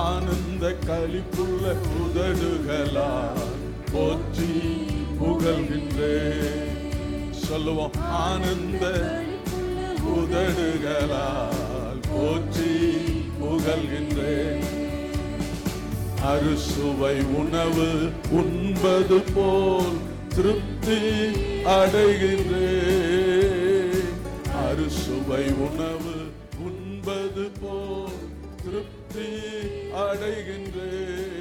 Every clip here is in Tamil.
ஆனந்த களிப்புள்ள உதடுகளால் போற்றி புகழ்கின்றேன். சொல்லுவோம், ஆனந்த உதடுகளால் போற்றி புகழ்கின்றேன். அறுசுவை உணவு உண்பது போல் திருப்தி அடைகின்றேன். அறுசுவை உணவு உண்பது போல் திருப்தி அடைகின்றேன்.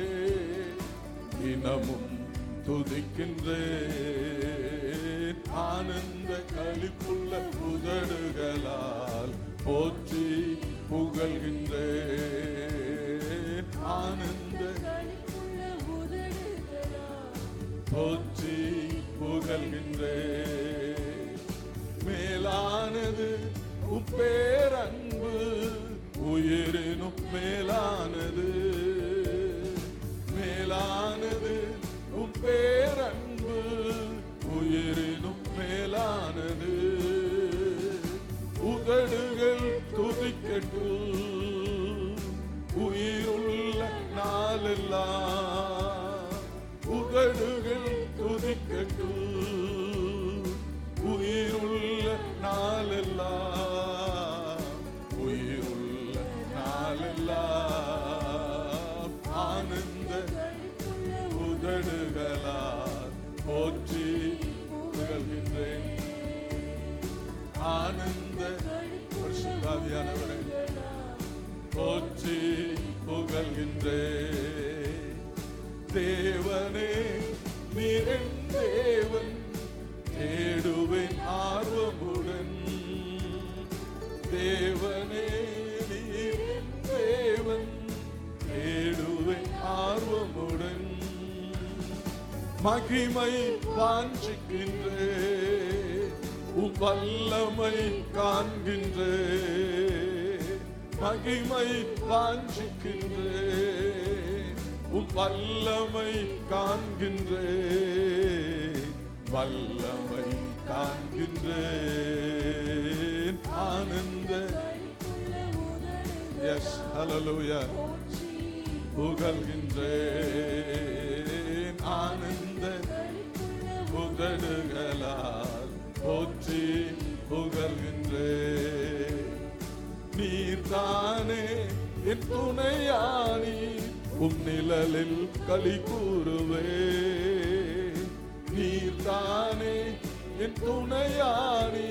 தினமும் துதிக்கின்றேன். ஆனந்த களிப்புள்ள உதடுகளால் போற்றி புகழ்கின்றேன். ஆனந்த போற்றி புகழ்கின்றேன். மேலானது உப்பேரன்பு, உயிரினும் மேலானது. மேலானது உப்பேரன்பு, உயிரினும் மேலானது. உதடுகள் துதிக்கட்டும் உயிருள்ள நாளெல்லாம். உதடுகள் துதிக்கட்டும் உயிருள்ள நாளெல்லாம். உயிருள்ள நாளெல்லாம். ஆனந்த உதடுகளால் போற்றி புகழ்கின்றேன். ஆனந்த பரிசுத்தாவியானவரே போற்றி புகழ்கின்றேன். தேவனே நீர் என் தேவன், தேடுவேன் ஆர்வமுடன். தேவனே நீர் என் தேவன், தேடுவேன் ஆர்வமுடன். மகிமை வாஞ்சிக்கின்றேன், உம் வல்லமை காண்கின்றேன். மகிமை வாஞ்சிக்கின்றேன், உம் வல்லமை காண்கின்றேன். வல்லமை காண்கின்றேன். ஆனந்த எஸ் ஹல்லேலூயா புகழ்கின்றேன். ஆனந்த உதடுகளால் போற்றி புகழ்கின்றேன். நீர்தானே என் துணையானி, உம் நிழலில் களி கூறுவேன். நீர்தானே என் துணையானி,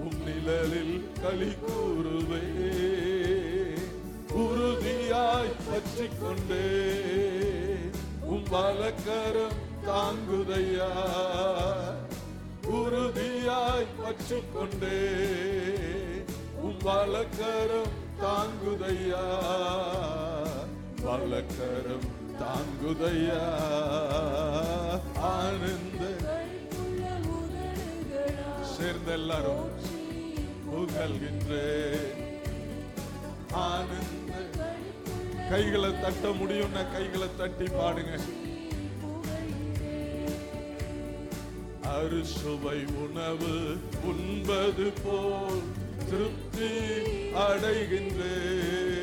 உம் நிழலில் களி கூறுவேன். உறுதியாய் பற்றிக் கொண்டே உம் வலக்கரம் தாங்குதையா. உறுதியாய் பற்றிக் கொண்டே உம் வலக்கரம் தாங்குதையா. வலக்கரம் தாங்குதையா. ஆனந்த சேர்ந்த எல்லாரும் புகழ்கின்றேன். ஆனந்த கைகளை தட்ட முடியும்னா கைகளை தட்டி பாடுங்க. அறுசுவை உணவு உண்பது போல் திருப்தி அடைகின்றேன்.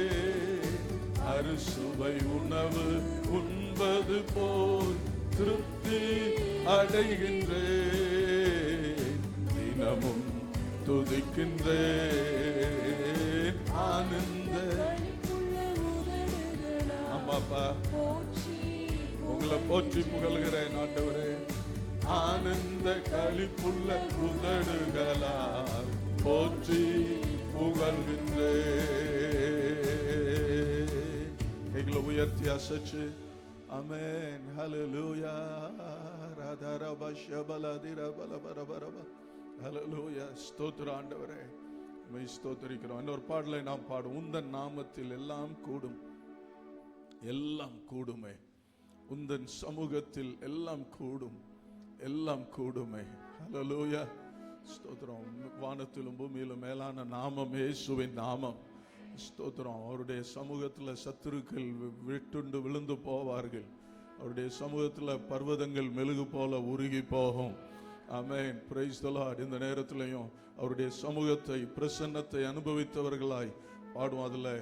அறுசுவை உணவு உண்பது போல் திருப்தி அடைகின்றேன். தினமும் துதிக்கின்றேன். ஆனந்த அம்மாப்பா உங்களை போற்றி புகழ்கிறேன் ஆண்டவரே. ஆனந்த களிப்புள்ள உதடுகளால் போற்றி புகழ்கின்றேன். கைகளை உயர்த்தி அசைச்சு ஆமென் ஹல்லேலூயா ராதரப ஷபலதிர பலபரபரப ஹல்லேலூயா. ஸ்தோத்திரம் ஆண்டவரே, உம்மை ஸ்தோத்திரிக்கிறோம். இன்னொரு பாடலை நாம் பாடும். உந்தன் நாமத்தில் எல்லாம் கூடும், எல்லாம் கூடுமே. உந்தன் சமூகத்தில் எல்லாம் கூடும், எல்லாம் கூடுமே. ஹல்லேலூயா ஸ்தோத்திரம். வானத்திலும் பூமியிலும் மேலான நாமம் இயேசுவின் நாமம். ஸ்தோத்திரம். அவருடைய சமூகத்தில் சத்துருக்கள் விட்டுண்டு விழுந்து போவார்கள். அவருடைய சமூகத்தில் பர்வதங்கள் மெழுகு போல உருகி போகும். ஆமென். Praise the Lord. இந்த நேரத்திலையும் அவருடைய சமூகத்தை பிரசன்னத்தை அனுபவித்தவர்களாய் பாடுவோம். அதில்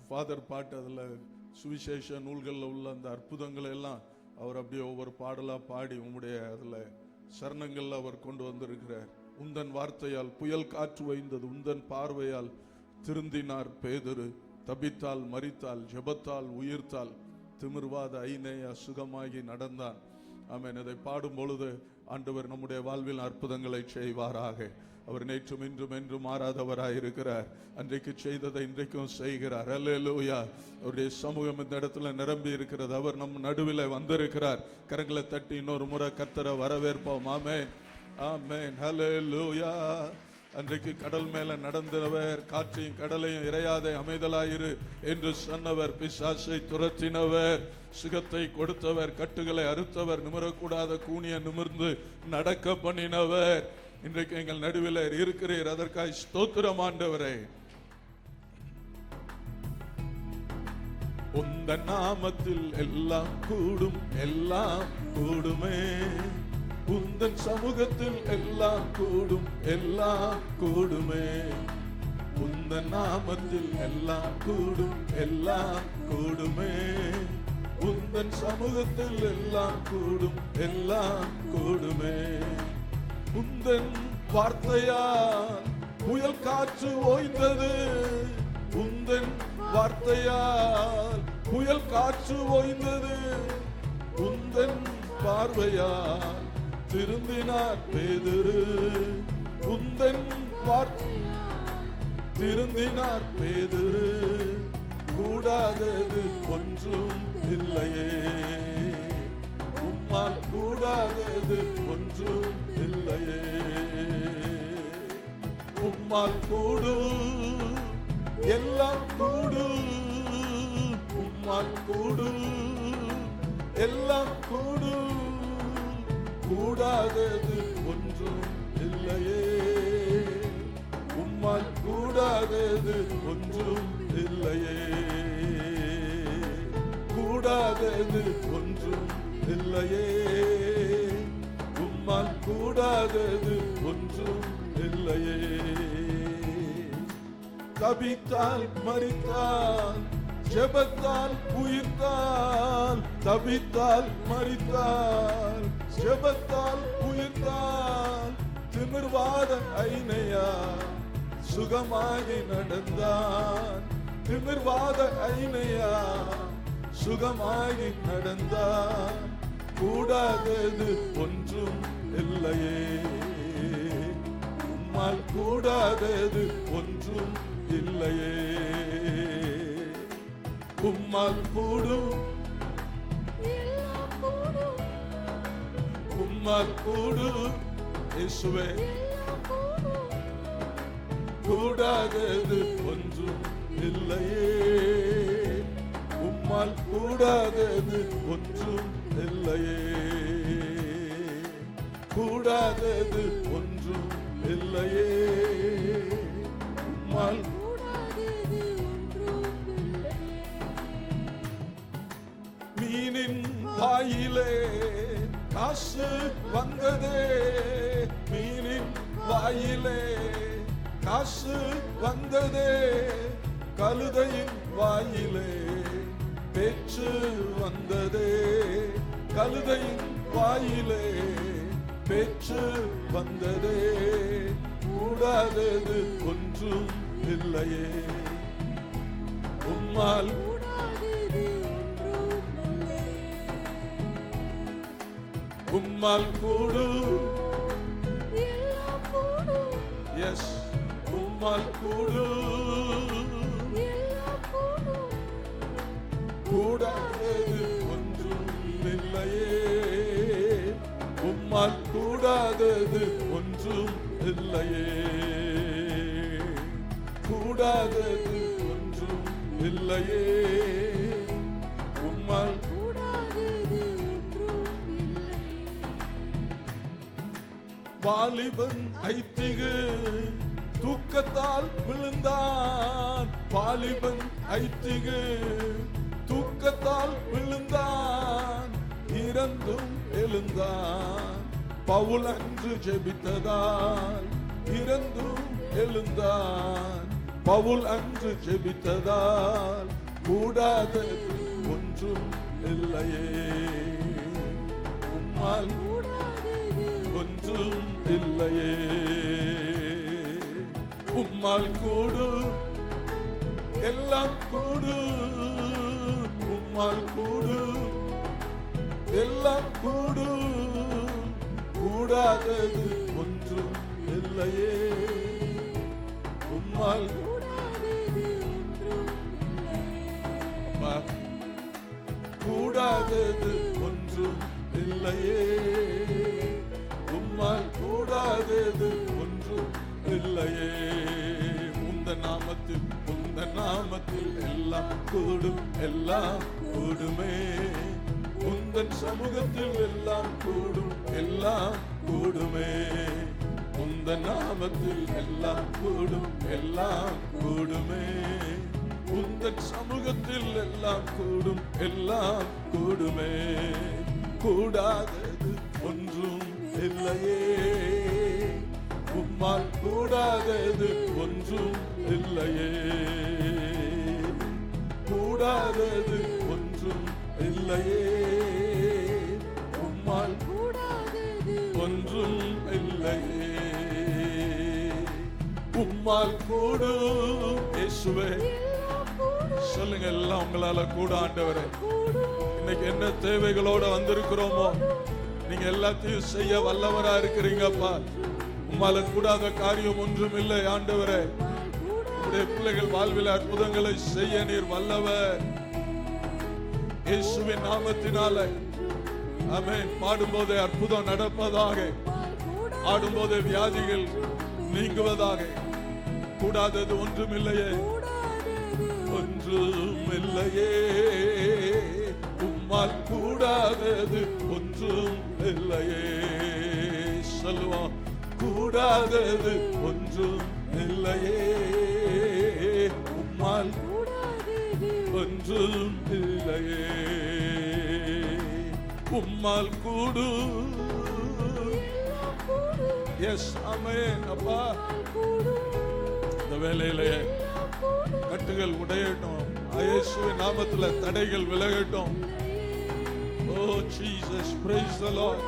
ஃபாதர் பாட்டு அதில் சுவிசேஷ நூல்களில் உள்ள அந்த அற்புதங்களை எல்லாம் அவர் அப்படியே ஒவ்வொரு பாடலா பாடி உம்முடைய அதில் சரணங்கள்ல அவர் கொண்டு வந்திருக்கிறார். உந்தன் வார்த்தையால் புயல் காற்று வைந்தது, உந்தன் பார்வையால் திருந்தினார் பேதுரு, தபித்தால் மரித்தால், ஜெபத்தால் உயிர்த்தால், திமிர்வாத ஐனேயா சுகமாகி நடந்தான். ஆமென். இதை பாடும் பொழுது ஆண்டவர் நம்முடைய வாழ்வில் அற்புதங்களை செய்வாராக. அவர் நேற்றும் இன்றும் என்றும் மாறாதவராயிருக்கிறார். அன்றைக்கு செய்ததை இன்றைக்கும் செய்கிறார். அல்லேலூயா. அவருடைய சமூகம் இந்த இடத்துல நிரம்பி இருக்கிறது. அவர் நம் நடுவில் வந்திருக்கிறார். கரங்களை தட்டி இன்னொரு முறை கர்த்தரை வரவேற்போம். ஆமென், ஆமென், ஹல்லேலூயா. அன்றைக்கு கடல் மேல நடந்தவர், காற்றையும் கடலையும் இறையாதே அமைதலாயிரு என்று சொன்னவர், பிசாசை துரத்தினவர், சுகத்தை கொடுத்தவர், கட்டுகளை அறுத்தவர், நிமிரக்கூடாத கூனிய நிமிர்ந்து நடக்க பண்ணினவர், இன்றைக்கு எங்கள் நடுவில் இருக்கிறீர். அதற்காய் ஸ்தோத்திரம் ஆண்டவரே. உந்தன் நாமத்தில் எல்லாம் கூடும், எல்லாம் கூடுமே. உந்தன் சமூகத்தில் எல்லாம் கூடும், எல்லாம் கூடுமே. உந்தன் நாமத்தில் எல்லாம் கூடும், எல்லாம் கூடுமே. உந்தன் சமூகத்தில் எல்லாம் கூடும், எல்லாம் கூடுமே. உந்தன் வார்த்தையால் புயல் காற்று ஓய்ந்தது, உந்தன் வார்த்தையால் புயல் காற்று ஓய்ந்தது. உந்தன் பார்வையால் திருந்தினார் பேதுரு, உந்தன் திருந்தினார் பேதுரு. கூடாதது ஒன்றும் இல்லையே, உம்மால் கூடாதது ஒன்றும் இல்லையே. உம்மால் கூடும், எல்லாம் கூடும். உம்மால் கூடும், எல்லாம் கூடும். கூடாதது ஒன்றும் இல்லையே, உம்மால் கூடாதது ஒன்றும் இல்லையே. கூடாதது ஒன்றும் இல்லையே, உம்மால் கூடாதது ஒன்றும் இல்லையே. தபித்தால் மரித்தால், ஜெபத்தால் உயிர்த்தால், தபித்தால் மரித்தால், ஜெபத்தால் உயிர்த்தால். திமிர்வாத ஐனையா சுகமாகி நடந்தான், திமிர்வாத ஐனையா சுகமாகி நடந்தான். கூடாதது ஒன்றும் இல்லையே, உம்மால் கூடாதது ஒன்றும் இல்லையே. உம்மால் கூடும், உம்மால் கூடும் இயேசுவே. கூடாதது ஒன்றும் இல்லையே, உம்மால் கூடாதது ஒன்றும் இல்லையே. கூடாதது ஒன்றும் இல்லையே, உம்மால் மீனின் வாயிலே காசு வந்ததே, மீனின் வாயிலே காசு வந்ததே. கழுதையின் வாயிலே பேச்சு வந்ததே, கழுதையின் வாயிலே பேச்சு வந்ததே. கூடாதது ஒன்றும் இல்லையே, உம்மால் உம்மால் கூடும், எஸ் உம்மால் கூடும். கூடாதது ஒன்றும் இல்லையே, உம்மால் கூடாதது ஒன்றும் இல்லையே. கூடாதது ஒன்றும் இல்லையே, உம்மால் வாலிபன் ஐத்திகு தூக்கத்தால் விழுந்தான், வாலிபன் ஐத்திகு தூக்கத்தால் விழுந்தான். இறந்தும் எழுந்தான், பவுல் அன்று ஜெபித்ததால் இறந்தும் எழுந்தான். பவுல் அன்று ஜெபித்ததால் கூடாதது ஒன்றும் இல்லையே. உம்மால் ஒன்றும் இல்லையே. உம்மால் கூடும் எல்லாம் கூடும். உம்மால் கூடும் எல்லாம் கூடும். கூடாதது ஒன்றும் இல்லையே. உம்மால் கூடாதது ஒன்றும் இல்லையே. உம்மால் கூடாதது ஒன்றும் இல்லையே. உந்தன் நாமத்தில் எல்லாம் கூடும், எல்லாம் கூடுமே. உந்தன் சமூகத்தில் எல்லாம் கூடும், எல்லாம் கூடுமே. உந்தன் நாமத்தில் எல்லாம் கூடும், எல்லாம் கூடுமே. உந்தன் சமூகத்தில் எல்லாம் கூடும், எல்லாம் கூடுமே. கூடாதது ஒன்றும் இல்லையே. உம்மால் கூடாதது ஒன்றும் இல்லையே. கூடாதது ஒன்றும் இல்லையே. உம்மால் ஒன்றும் இல்லையே. உம்மால் கூடும் இயேசுவே. சொல்லுங்க எல்லாம், உங்களால கூட ஆண்டவரே. இன்னைக்கு என்ன தேவைகளோட வந்திருக்கிறோமோ நீங்க எல்லாத்தையும் செய்ய வல்லவரா இருக்கிறீங்கப்பா. உம்மால கூடாத காரியம் ஒன்றும் இல்லை ஆண்டவரே. உங்களுடைய பிள்ளைகள் வாழ்வில் அற்புதங்களை செய்ய நீர் வல்லவர். இயேசுவின் நாமத்தினால ஆமென். பாடும்போதே அற்புதம் நடப்பதாக, ஆடும்போதே வியாதிகள் நீங்குவதாக. கூடாதது ஒன்றும் இல்லையே. ஒன்றும் இல்லையே. உம்மால் கூடாதது ஒன்றும் இல்லையே. சொல்லுவோம், கூடாதது ஒன்றும் இல்லையே. உம்மால் ஒன்றும் இல்லையே. உம்மால் கூடும். எஸ் ஆமென். அப்பா இந்த வேளையிலே கட்டுகள் உடையட்டும். இயேசுவின் நாமத்துல தடைகள் விலகட்டும். ஓ ஜீசஸ், பிரைஸ் தி லார்ட்.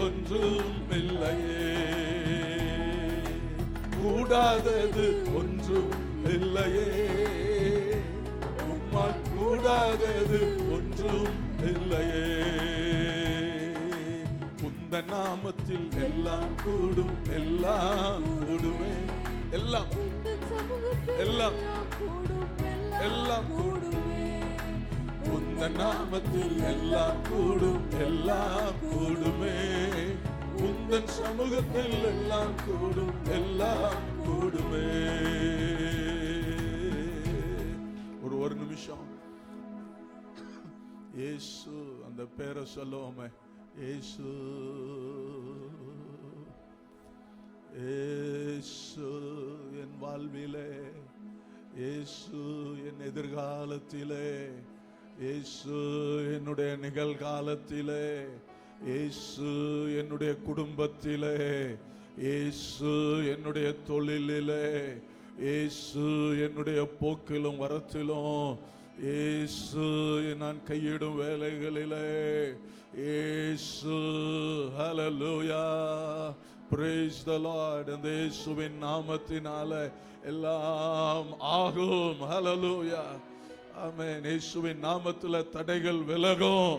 ஒன்றும் இல்லையே. கூடாதது ஒன்றும் இல்லையே. உம்மால் கூடாதது ஒன்றும் இல்லையே. உந்தன் நாமத்தில் எல்லாம் கூடும், எல்லாம் கூடுமே. எல்லாம் எல்லாம் எல்லாம் கூடுமே. உந்தன் நாமத்தில் எல்லாம் கூடும், எல்லாம் கூடுமே. உந்தன் சமூகத்தில் எல்லாம் கூடும், எல்லாம் கூடுமே. ஒரு நிமிஷம் இயேசு அந்த பேரை சொல்லுவோமே. இயேசு, இயேசு என் வாழ்விலே, இயேசு என் எதிர்காலத்திலே, இயேசு என்னுடைய நிகழ்காலத்திலே, இயேசு என்னுடைய குடும்பத்திலே, இயேசு என்னுடைய தொழிலிலே, இயேசு என்னுடைய போக்கிலும் வரத்திலும், இயேசு நான் கையிடும் வேலைகளிலே, இயேசு. ஹல்லேலூயா, praise the Lord. அந்த இயேசுவின் நாமத்தினால எல்லாம் ஆகும். ஹல்லேலூயா, ஆமென். இயேசுவின் நாமத்தில தடைகள் விலகும்.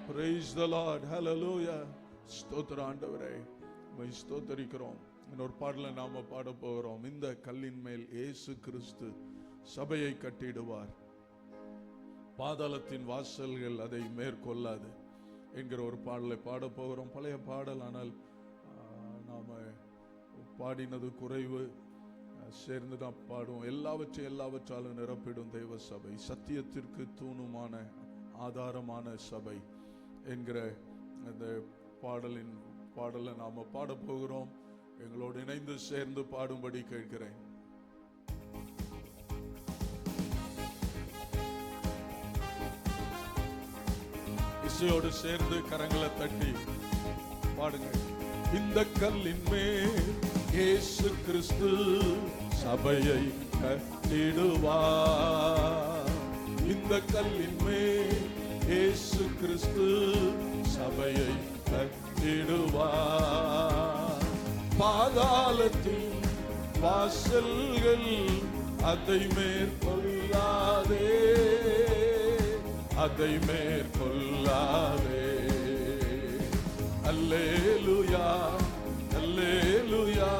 praise the Lord. ஹல்லேலூயா. ஸ்தோத்திரம் ஆண்டவரே, உம்மை ஸ்தோத்திரிக்கிறோம். இன்னொரு பாடலை நாம பாட போகிறோம். இந்த கல்லின் மேல் இயேசு கிறிஸ்து சபையை கட்டிடுவார், பாதாளத்தின் வாசல்கள் அதை மேற்கொள்ளாது என்கிற ஒரு பாடலை பாட போகிறோம். பழைய பாடல், ஆனால் நாம பாடினது குறைவு, சேர்ந்து தான் பாடுவோம். எல்லாவற்றாலும் நிரப்பிடும் தெய்வ சபை, சத்தியத்திற்கு தூணுமான ஆதாரமான சபை என்கிற அந்த பாடலை நாம பாட போகிறோம். எங்களோடு இணைந்து சேர்ந்து பாடும்படி கேட்கிறேன். இசையோடு சேர்ந்து கரங்களை தட்டி பாடுங்க. இந்த கல்லின் மேல் இயேசு கிறிஸ்து சபையை கட்டிடுவார். இந்த கல்லின் மேல் இயேசு கிறிஸ்து சபையை கட்டிடுவார். பாதாளத்தின் வாசல்கள் அதை மேற்கொள்ளாதே, அதை மேற்கொள்ளாதே. அல்லேலூயா, அல்லேலூயா,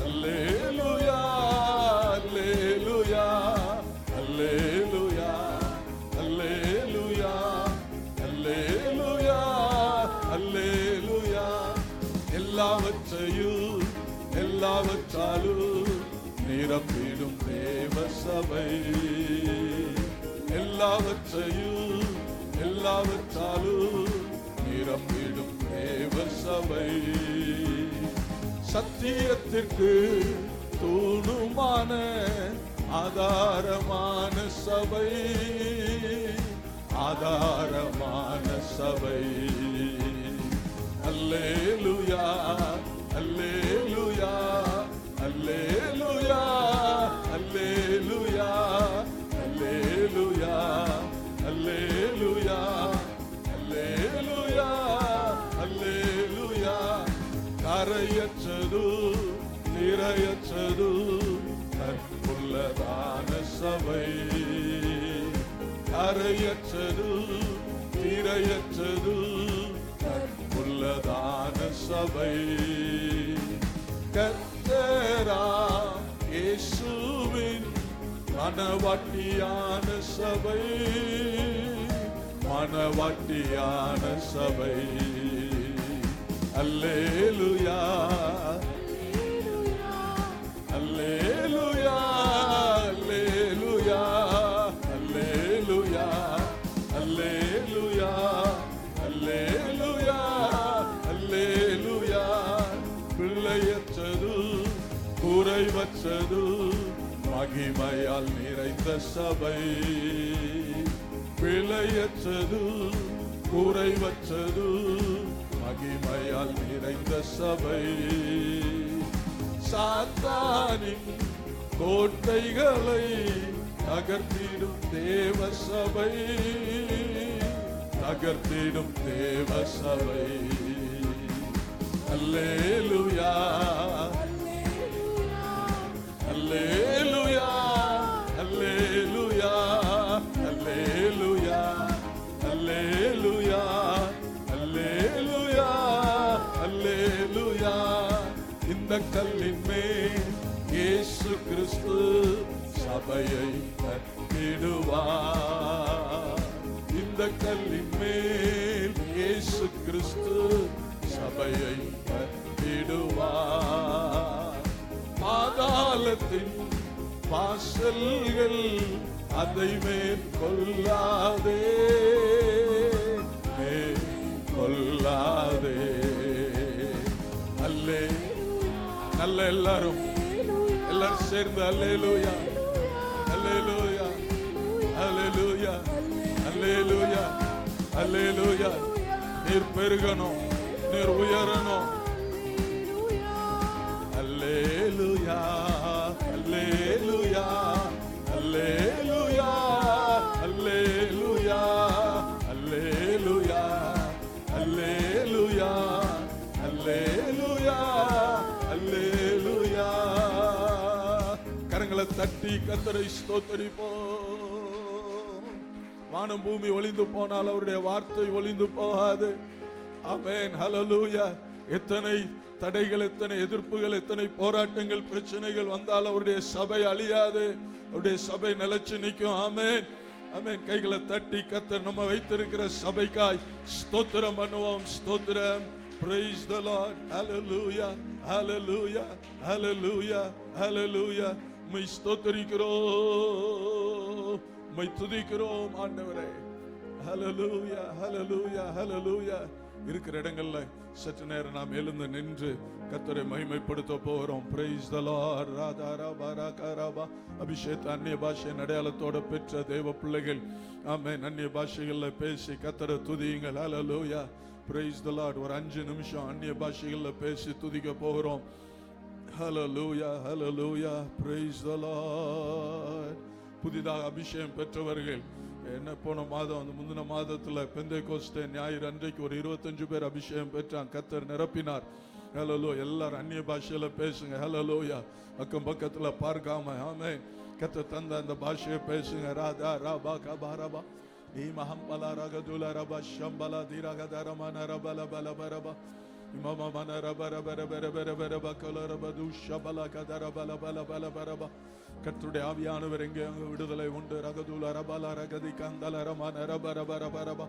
அல்லேலூயா, அல்லேலூயா, அல்லேலூயா, அல்லேலூயா, அல்லேலூயா, அல்லேலூயா. எல்லாவற்றையும் எல்லாவற்றாலும் நிரப்பிடும் தேவ சபை, எல்லாவற்றையும் எல்லாவற்றாலும் நிரப்பிடும் தேவ சபை. சத்தியத்திற்கு தூணுமான ஆதாரமான சபை, ஆதாரமான சபை. அல்லேலூயா, அல்லேலூயா, அல்லேலூயா, அல்லேலூயா, அல்லேலூயா, அல்லேலூயா, அல்லேலூயா, அல்லேலூயா. கரையற்றது நிறையற்றது கற்புள்ளதான சபை, கரையற்றது நிறையற்றது கற்புள்ளதான சபை. கர்த்தராம் இயேசுவின் மனவாட்டியான சபை, மனவாட்டியான சபை. அல்லேலூயா, அல்லேலூயா, அல்லேலூயா, அல்லேலூயா, அல்லேலூயா, அல்லேலூயா, அல்லேலூயா. பிள்ளையற்றது குறைவற்றது மகிமையால் நிறைந்த சபை, பிழையற்றது குறைவற்றது மகிமையால் நிறைந்த சபை. சாத்தானின் கோட்டைகளை தகர்த்திடும் தேவ சபை, தகர்த்திடும் தேவ சபை. அல்லேலூயா, அல்லேலூயா, அல்லேலூயா, அல்லேலூயா, அல்லேலூயா, அல்லேலூயா, அல்லேலூயா. இந்த கல்லின் மேல் இயேசு கிறிஸ்து சபையை கட்டிடுவார். இந்த கல்லின் மேல் இயேசு கிறிஸ்து சபையை கட்டிடுவார். பாதாளத்தின் வாசல்கள் அதை மேற்கொள்ளாதே, மேற்கொள்ளாதே. அல்லே நல்ல எல்லாரும் சேர்ந்து அல்லேலூயா, அல்லேலூயா, அல்லேலூயா, அல்லேலூயா, அல்லேலூயா. நீர் பெருகணும், நீர் உயரணும். அல்லேலூயா, அல்லேலூயா, அல்லேலூயா, அல்லேலூயா, அல்லேலூயா, அல்லேலூயா, அல்லேலூயா, அல்லேலூயா. கரங்களை தட்டி கர்த்தரை ஸ்தோத்திரிப்போம். வானம் பூமி ஒளிந்து போனால் அவருடைய வார்த்தை ஒளிந்து போகாது. ஆமென், ஹல்லேலூயா. எத்தனை தடைகள், எத்தனை எதிர்ப்புகள், எத்தனை போராட்டங்கள், பிரச்சனைகள் வந்தால் அவருடைய சபை அழியாது, அவருடைய சபை நிலைச்சு நிற்கும். ஆமென், ஆமென். கைகளை தட்டி கர்த்தர் நம்ம வைத்திருக்கிற சபைக்காய் ஸ்தோத்திரம் பண்ணுவோம். ஸ்தோத்திரம். Praise the Lord. Hallelujah, hallelujah, hallelujah, hallelujah. My ஸ்தோத்திரிக்கிறோம், மை துதிக்கிறோம் ஆண்டவரே. Hallelujah, hallelujah, hallelujah. இருக்கிற இடங்கள்ல சற்று நேரம் நாம் எழுந்து நின்று கர்த்தரை மகிமைப்படுத்த போகிறோம். Praise the Lord. ராதாரா பாராகாராபா. அபிஷேக் அந்நிய பாஷை அடையாளத்தோட பெற்ற தேவ பிள்ளைகள் ஆமென். அந்நிய பாஷைகள்ல பேசி கர்த்தரை துதியுங்கள். Hallelujah. Praise the Lord. ஒரு 5 நிமிஷம் அந்நிய பாஷைகள்ல பேசி துதிக்க போகிறோம். Hallelujah, hallelujah, praise the Lord. புதிதாக அபிஷேகம் பெற்றவர்கள் என்ன போன மாதம் அந்த முந்தின மாதத்துல பெந்தைகோஸ்தே ஞாயிறு அன்றைக்கு ஒரு 25 பேர் அபிஷேகம் பெற்றான். கர்த்தர் நிரப்பினார். ஹல்லேலூயா. எல்லாரும் அந்நிய பாஷையில பேசுங்க. ஹல்லேலூயா. அக்கம் பக்கத்துல பார்க்காம ஆமென். கர்த்தர் தந்த அந்த பாஷையை பேசுங்க. ராதா ராபா கபாரபா இமஹம்பலா ரகதுல ரபா ஷம்பலா தீரகதரமன ரபல பல பரபா இமம மன ரபர பர பர பர பர பக்கல ரபது ஷபல கதர பல பல பல பரபா. கர்த்தருடைய ஆவியானவர் எங்கே அங்கு விடுதலை உண்டு. ரகதுல ரபல ரகதி கந்தல ரமன ரபர பர பரபா.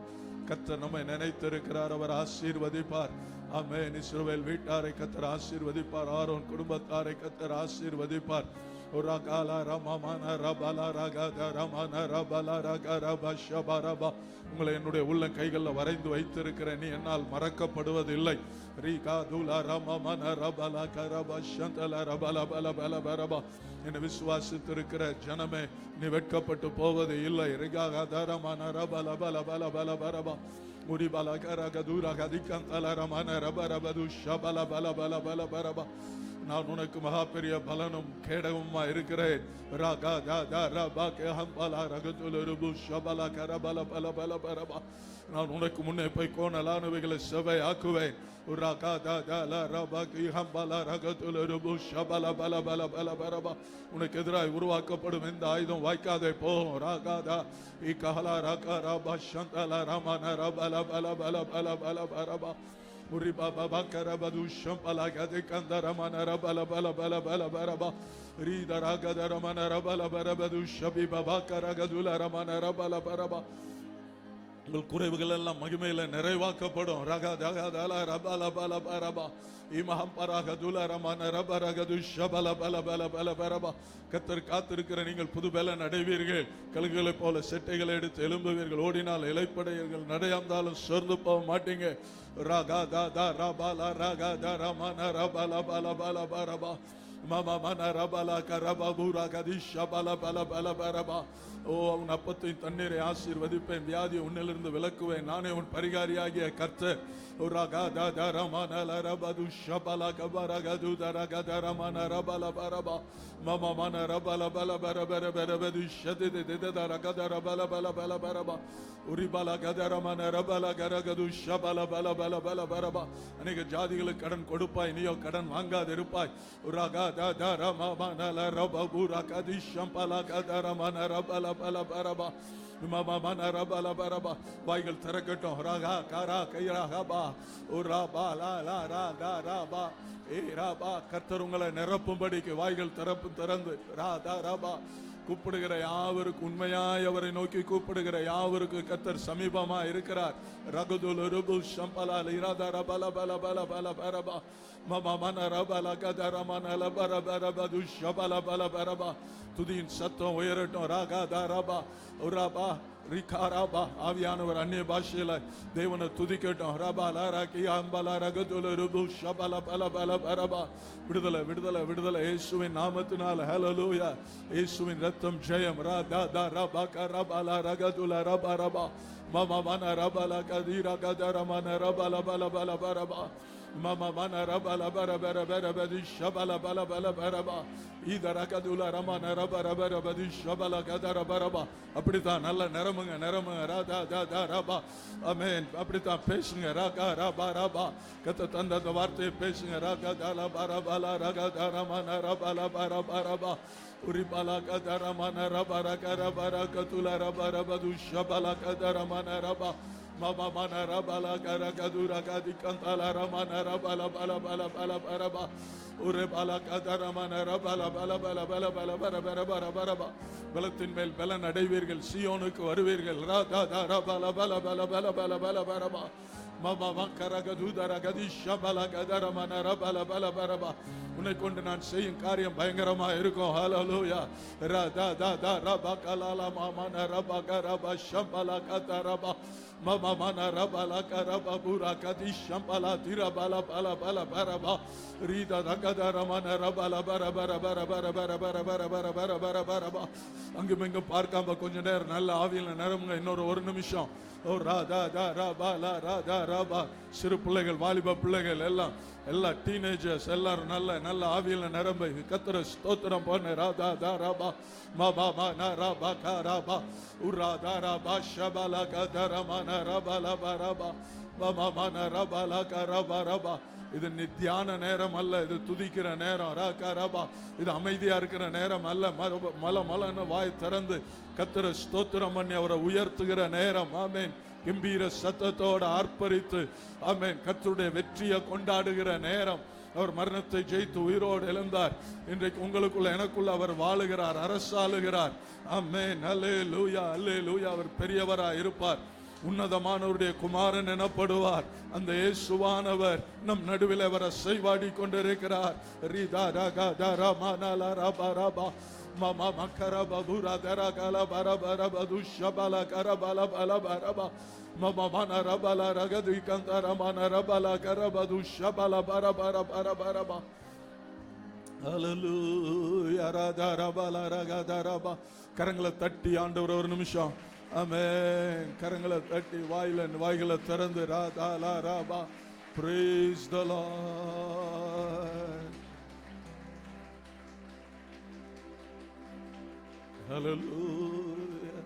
கர்த்தர் நம்மை நினைத்திருக்கிறார். அவர் ஆசீர்வதிப்பார். ஆமென். இஸ்ரவேல் வீட்டாரை கர்த்தர் ஆசீர்வதிப்பார். ஆரோன் குடும்பத்தாரை கர்த்தர் ஆசீர்வதிப்பார். உரகால ரமமன ரபல ரகத ரமன ரபல ரகரப ஷபரபா. உங்களை என்னுடைய உள்ள கைகளில் வரைந்து வைத்திருக்கிறேன். நீ என்னால் மறக்கப்படுவதில்லை. ரீகாதுல ரமமன ரபல கரப ஷந்தல ரபல பல பல பரபா. என்னை விசுவாசித்திருக்கிற ஜனமே, நீ வெட்கப்பட்டு போவது இல்லை. ரிகாதரமன ரபல பல பல பல பரபா முரிபல கரகதுர கதிகந்தல ரமன ரபரபது ஷபல பல பல பல பரபா. நான் உனக்கு மகா பெரிய பலனும் கேடகமுமா இருக்கிறேன். நான் உனக்கு முன்னே போய் கோணலானவைகளை செவை ஆக்குவேன். உனக்கு எதிராய் உருவாக்கப்படும் எந்த ஆயுதம் வாய்க்காதே போகும். ராகாதா இகஹலா ரகரபா ஷந்தல ரமன ரபல பல பல பல பல பரபா உரிபா பபா கரபது ஷம்பலா கதி கந்தரமன ரபல பல பல பல பரபா ரீதரா கதரமன ரபல பரபது ஷபி பபா கரகதுல ரமன ரபல பரபா. உங்கள் குறைவுகள் எல்லாம் மகிமையில நிறைவாக்கப்படும். ரகதகதல ரபல பல பரபா இமஹம் பரகதுல ரமன ரபரகது ஷபல பல பல பல பரபா. கர்த்தர் காத்திருக்கிற நீங்கள் புது பலன் அடைவீர்கள். கழுகுகளைப் போல செட்டைகளை எடுத்து எழும்புவீர்கள். ஓடினால் இளைப்படையீர்கள். நடையாந்தாலும் சோர்ந்து போக மாட்டீங்க. ரகதா ரபல ரகத ரமன ரபல பல பல பரபா மம மன ரபல கரபபுரா கதிஷபல பல பல பரபா. ஓ, உன் அப்பத்தையும் தண்ணீரை ஆசீர்வதிப்பேன். வியாதியை உன்னிலிருந்து விலக்குவேன். நானே உன் பரிகாரியாகிய கர்த்தர். மம மன ரபல பல பர பர பர பது ஷதித திதர கதர பல பல பல பரபா உரிபல கதர மன ரபல கரகது ஷபல பல பல பல பரபா. அநேக ஜாதிகளுக்கு கடன் கொடுப்பாய், நீயோ கடன் வாங்காது இருப்பாய். உரகத தர மமனல ரபபுர கதிஷம் பல கதர மன ரபல பல பரபா மம மன ரபல பரபா. வாய்கள் திறக்கட்டும். ரகா கரா கைரகபா உரபா லா லா ரா தா ரபா ஏ ரபா. கர்த்தர் உங்களை நிரப்பும்படிக்கு வாய்கள் திறந்து ராதா ரபா. கூப்பிடுகிற யாவருக்கு, உண்மையாய் அவரை நோக்கி கூப்பிடுகிற யாவருக்கு கர்த்தர் சமீபமா இருக்கிறார். ரகுதுல் ருபு ஷம்பலா லிராதா ரபல பல பல பல பரபா மம மன ரபல கதர மனல பர பர பது ஷபல பல பரபா. துதியின் சத்தம் உயரட்டும். ராகா ரபா உரபா ரிகாராபா. ஆவியானவர் அந்நிய பாஷையில தேவனை துதிக்கட்டும். ரபா லாராக்கி அம்பலா ரகதுல ருபு ஷபல பல பல பரபா. விடுதலை விடுதலை விடுதலை இயேசுவின் நாமத்தினால. ஹல்லேலூயா. இயேசுவின் ரத்தம் ஜெயம். ராதா தா ரபா கரபல ரகதுல ரபா ரபா மம மன ரபல கதிர கதர மன ரபல பல பல பரபா மம மன ரபல பர பர பர பதி ஷபல பல பல பரபா இதர கதுல ரமன ரபர பர பதி ஷபல கதர பரபா. அப்படித்தான் நல்ல நிரமுங்க நிரமுங்க. ராதா தா தா ரபா. ஆமென். அப்படித்தான் பேசுங்க. ராகா ரபா ரபா. கத்த தந்த அந்த வார்த்தையை பேசுங்க. ராகா தல பரபல ரகத ரமன ரபல பர பரபா உரிபல கதர மன ரபர கரபர கதுல ரபர பது ஷபல கதர மன ரபா மம மன ரபல கரகதுர கதி கந்தல ரமன ரபல பல பல பல பரபா உரிபல கதர மன ரபல பல பல பல பல பர பர பர பரபா. பலத்தின் மேல் பலன் அடைவீர்கள். சீயோனுக்கு வருவீர்கள். ராதா தா ரபல பல பல பல பல பல பரபா மம கரகதுர கதி ஷபல கதர மன ரபல பல பரபா. உன்னை கொண்டு நான் செய்யும் காரியம் பயங்கரமா இருக்கும். ஹல்லேலூயா. ராதா தா தா ரபா கலாலா மமன ரபா கரபா ஷம்பல கதரபா மம மன ரபல கரபா புரா கதி ஷம்பல திரபல பல பல பரபா ரீதா தகதர மன ரபல பர பர பர பர பர பர பர பர பர பர பரபா. அங்கும் இங்கும் பார்க்காம கொஞ்ச நேரம் நல்ல ஆவியில நிரம்புங்க. இன்னொரு ஒரு நிமிஷம். ஓ ராதா தா ரபா லா ராதா ரபா. சிறு பிள்ளைகள், வாலிப பிள்ளைகள் எல்லாம் எல்லா டீனேஜர்ஸ் எல்லாரும் நல்ல நல்ல ஆவியில நிரம்ப கர்த்தரை ஸ்தோத்திரம் பண்ண. ராதா தாராபா மாபா மா ராபா காராபா உரா தாராபா ஷபலா கதரமன ரபல பரபா மாமா மன ரபல கரபா ரபா. இது தியான நேரம் அல்ல, இது துதிக்கிற நேரம். ராகரபா, இது அமைதியா இருக்கிற நேரம் அல்ல. மல மலன்னு வாய் திறந்து கர்த்தரை ஸ்தோத்திரம் பண்ணி அவரை உயர்த்துகிற நேரம். ஆமென். கம்பீர சத்தத்தோடு ஆர்ப்பரித்து ஆமென் கர்த்தருடைய வெற்றியை கொண்டாடுகிற நேரம். அவர் மரணத்தை ஜெயித்து உயிரோடு எழுந்தார். இன்றைக்கு உங்களுக்குள்ள எனக்குள்ள அவர் வாழுகிறார், அரசாளுகிறார். ஆமென். அல்லேலூயா, அல்லேலூயா. அவர் பெரியவராய் இருப்பார், உன்னதமானவருடைய குமாரன் எனப்படுவார். அந்த இயேசுவானவர் நம் நடுவில் அவர் அசைவாடி கொண்டிருக்கிறார். ரீதா ரகா தரா மனலா ரபா ரபா மாமா மக்கர பபுரா தரா கல பரபர பது ஷபல கரபல பல பரபா மாமா மன ரபல ரகதி கந்தர மன ரபல கரபது ஷபல பரபர பரபரபா. ஹல்லேலூயா. ராதா ரபல ரகத ரபா. கரங்களை தட்டி ஆண்டவர் ஒரு நிமிஷம் ஆமென் கரங்களை தட்டி வாய்களை திறந்து ராதா லா Rafah. Praise the Lord. Hallelujah.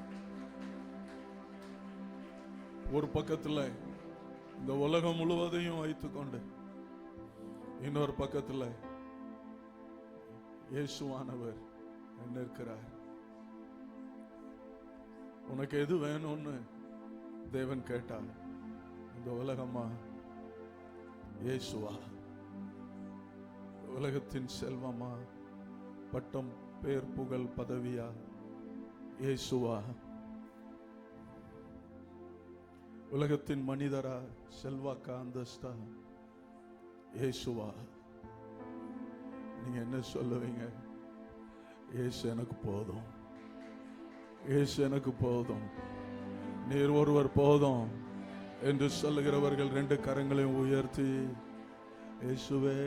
ஒரு பக்கத்துல இந்த உலகம் முழுவதையும் வைத்துக்கொண்டு இன்னொரு பக்கத்துல இயேசுவானவர் நிற்கிறார். உனக்கு எது வேணும்னு தேவன் கேட்டார். இந்த உலகமா இயேசுவா? உலகத்தின் செல்வமா, பட்டம் பேர் புகழ் பதவியா? இயேசுவா? உலகத்தின் மனிதரா, செல்வாக்கா, அந்தஸ்தா? இயேசுவா? நீங்க என்ன சொல்லுவீங்க? இயேசு எனக்கு போதும், இயேசு எனக்கு போதும், நீர் ஒருவர் போதும் என்று சொல்லுகிறவர்கள் ரெண்டு கரங்களையும் உயர்த்தி, இயேசுவே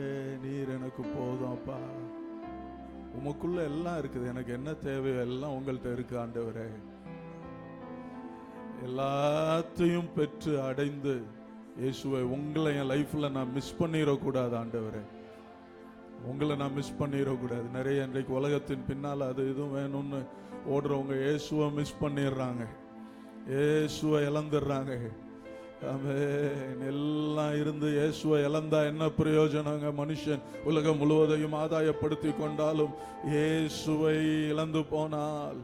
நீர் எனக்கு போதும் அப்பா, உமக்குள்ள எல்லாம் இருக்குது, எனக்கு என்ன தேவையோ எல்லாம் உங்கள்கிட்ட இருக்கு ஆண்டவரே, எல்லாத்தையும் பெற்று அடைந்து இயேசுவை உங்களை என் லைஃப்ல நான் மிஸ் பண்ணிடக்கூடாது ஆண்டவரே, உங்களை நான் மிஸ் பண்ணிடக்கூடாது. நிறைய இன்றைக்கு உலகத்தின் பின்னால் அது இதுவும் வேணும்னு ஓடுறவங்க இயேசுவை மிஸ் பண்ணிடுறாங்க, இயேசுவை இழந்துடுறாங்க. ஆமென். எல்லாம் இருந்து இயேசுவை இழந்தா என்ன பிரயோஜனங்க? மனுஷன் உலகம் முழுவதையும் ஆதாயப்படுத்தி கொண்டாலும் இயேசுவை இழந்து போனால்,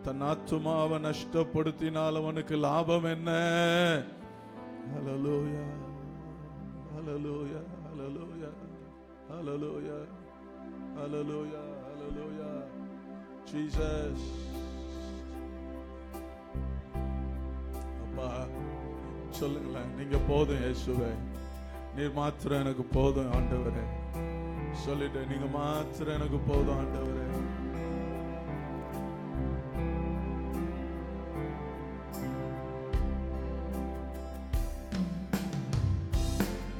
தன் ஆத்துமாவை நஷ்டப்படுத்தினால் அவனுக்கு லாபம் என்ன? ஹல்லேலூயா, ஹல்லேலூயா, ஹல்லேலூயா, ஹல்லேலூயா, ஹல்லேலூயா, ஹல்லேலூயா. ஜீசஸ். அப்பா சொல்லுங்களேன், நீங்க போதும் இயேசுவே, நீர் மாத்திரம் எனக்கு போதும் ஆண்டவரே. சொல்லிட்டு நீங்க மாத்திரம் எனக்கு போதும் ஆண்டவரே.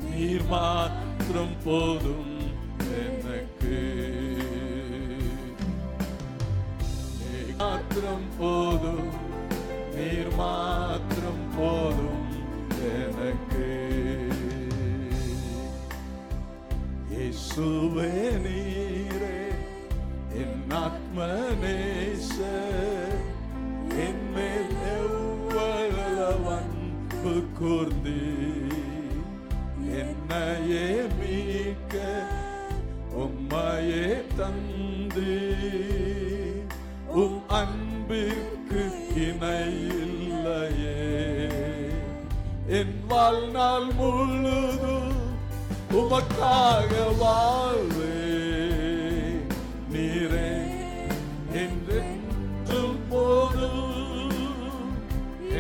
நீர் மாத்திரம் போதும் எனக்கு, நீர் மாத்திரம் போதும், நீர் மாத்திரம் போதும் எனக்கு. இயேசுவே நீரே என் ஆத்ம நேசர், என் மேல் எவ்வளவு அன்பு கூர்ந்தீர், என்னையே மீட்க உம்மையே தந்தீர், உம் அன்பிற்கு இணையில்லையே. என் வாழ்நாள் முழுதும் உமக்காக வாழ்வே, நீரே என்றென்றும் போதும்.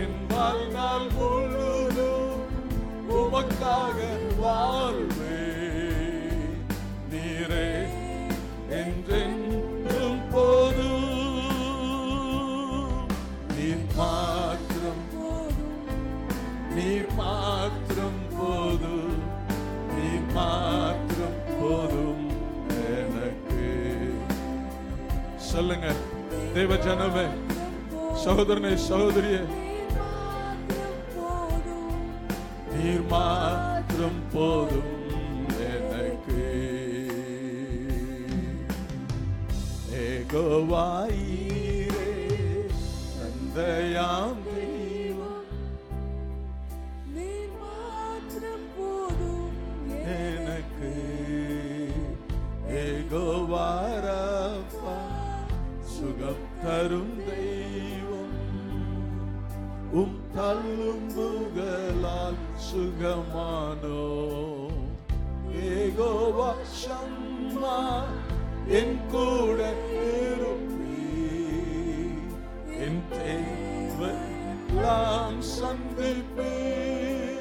என் வாழ்நாள் முழுதும் உமக்காக வாழ்வே, நீரே என்றென்றும் போதும். நீர் மாத்திரம், நீர் மாத்திரம் போதும், நீர் மாத்திரம் போதும் எனக்கு. சொல்லுங்க தேவ ஜனமே, சகோதரனே சகோதரியே, நீர் மாத்திரம் போதும் எனக்கு. யெகோவாயீரே தந்தையாம் தெய்வம் நீர் மாத்திரம் போதும் எனக்கு. யெகோவா ராஃபா சுகம் தரும் தெய்வம், உம் தள்ளும்புகளால் சுகமானோ. யெகோவா ஷம்மா என் கூட இருப்பீர், என் தேவையெல்லாம் சந்திப்பீர்.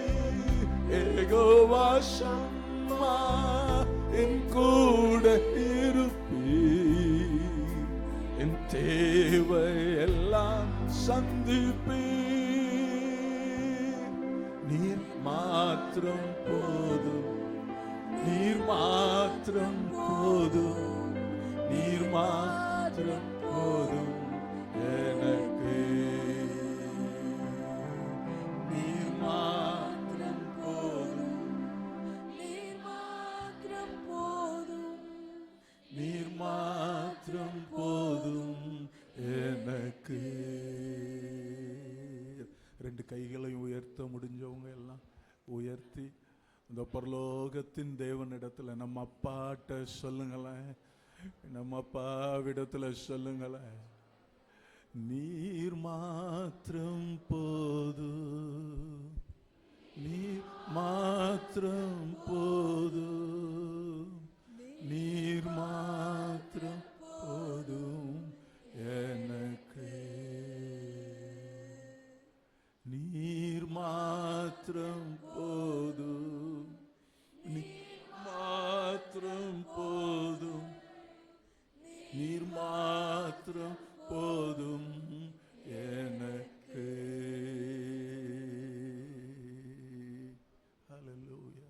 யெகோவா ஷம்மா என் கூட இருப்பீர், என் தேவையெல்லாம் சந்திப்பீர். நீர் மாத்திரம் போதும், நீர் மாத்திரம் போதும், நீர் மாத்திரம் போதும் எனக்கு. நீர் மாத்திரம் போதும், நீர் மாத்திரம் போதும் நீர் மாத்திரம் போதும் எனக்கு. ரெண்டு கைகளையும் உயர்த்த முடிஞ்சவங்க எல்லாம் உயர்த்தி இந்த பரலோகத்தின் தேவனிடத்துல நம்ம அப்பாட்ட சொல்லுங்களேன், நம்ம அப்பாவிடத்துல சொல்லுங்களேன். நீர் மாத்திரம் போதும், நீர் மாத்திரம் போதும், நீர் மாத்திரம் போதும் எனக்கு. நீர் மாத்திரம் போதும், நீர் மாத்திரம் போதும், நீர் மாத்திரம் போதும் எனக்கு. ஹல்லேலூயா.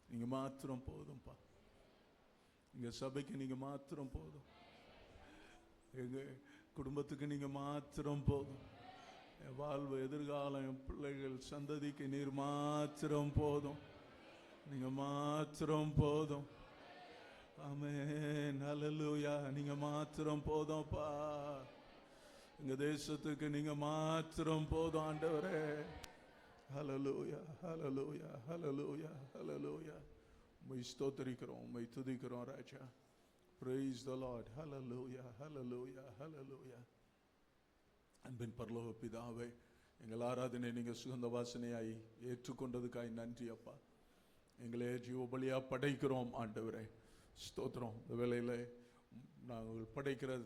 நீங்க மாத்திரம் போதும்பா. எங்க சபைக்கு நீங்க மாத்திரம் போதும், எங்க குடும்பத்துக்கு நீங்க மாத்திரம் போதும், என் வாழ்வு எதிர்காலம் என் பிள்ளைகள் சந்ததிக்கு நீர் மாத்திரம் போதும், நீங்க மாத்திரம் போதும். ஆமென். ஹல்லேலூயா. நீங்க மாத்திரம் போதும்பா. எங்க தேசத்துக்கு நீங்க மாத்திரம் போதும் ஆண்டவரே. ஹல்லேலூயா, ஹல்லேலூயா, ஹல்லேலூயா, ஹல்லேலூயா. உம்மை ஸ்தோத்திரிக்கிறோம், உம்மை துதிக்கிறோம் ராஜா. Praise the Lord. Hallelujah, hallelujah, hallelujah. அன்பின் பரலோக பிதாவே, எங்கள் ஆராதனை நீங்க சுகந்த வாசனையாய் ஏற்றுக்கொண்டதுக்காய் நன்றி அப்பா. எங்களே ஜீவ பலியா படைக்கிறோம் ஆண்டவரே. ஸ்தோத்திரம். இந்த வேளையில நாங்கள் படைக்கிறது